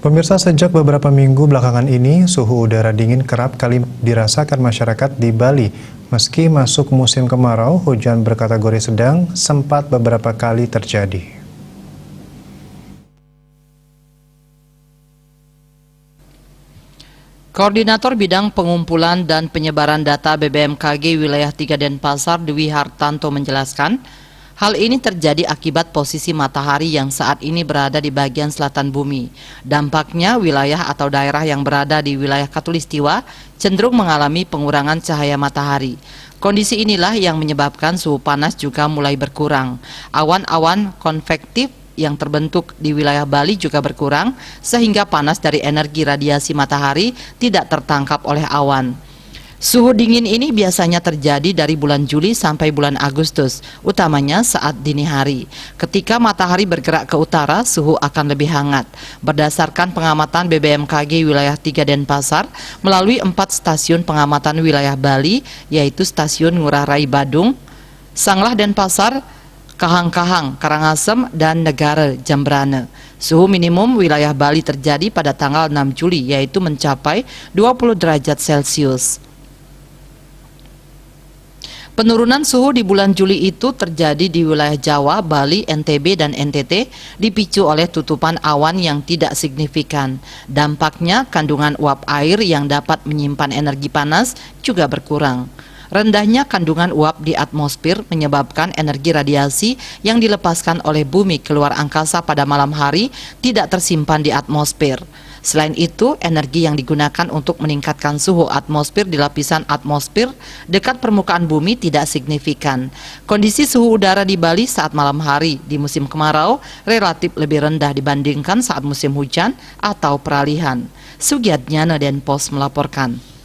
Pemirsa, sejak beberapa minggu belakangan ini, suhu udara dingin kerap kali dirasakan masyarakat di Bali. Meski masuk musim kemarau, hujan berkategori sedang sempat beberapa kali terjadi. Koordinator Bidang Pengumpulan dan Penyebaran Data BBMKG Wilayah 3 Denpasar, Dwi Hartanto menjelaskan, hal ini terjadi akibat posisi matahari yang saat ini berada di bagian selatan bumi. Dampaknya, wilayah atau daerah yang berada di wilayah Khatulistiwa cenderung mengalami pengurangan cahaya matahari. Kondisi inilah yang menyebabkan suhu panas juga mulai berkurang. Awan-awan konvektif yang terbentuk di wilayah Bali juga berkurang, sehingga panas dari energi radiasi matahari tidak tertangkap oleh awan. Suhu dingin ini biasanya terjadi dari bulan Juli sampai bulan Agustus, utamanya saat dini hari. Ketika matahari bergerak ke utara, suhu akan lebih hangat. Berdasarkan pengamatan BBMKG Wilayah 3 Denpasar, melalui 4 stasiun pengamatan wilayah Bali, yaitu Stasiun Ngurah Rai Badung, Sanglah Denpasar, Kahang-Kahang, Karangasem, dan Negara Jembrane. Suhu minimum wilayah Bali terjadi pada tanggal 6 Juli, yaitu mencapai 20 derajat Celcius. Penurunan suhu di bulan Juli itu terjadi di wilayah Jawa, Bali, NTB, dan NTT, dipicu oleh tutupan awan yang tidak signifikan. Dampaknya, kandungan uap air yang dapat menyimpan energi panas juga berkurang. Rendahnya kandungan uap di atmosfer menyebabkan energi radiasi yang dilepaskan oleh bumi keluar angkasa pada malam hari tidak tersimpan di atmosfer. Selain itu, energi yang digunakan untuk meningkatkan suhu atmosfer di lapisan atmosfer dekat permukaan bumi tidak signifikan. Kondisi suhu udara di Bali saat malam hari di musim kemarau relatif lebih rendah dibandingkan saat musim hujan atau peralihan. Sugiatnyana Denpos melaporkan.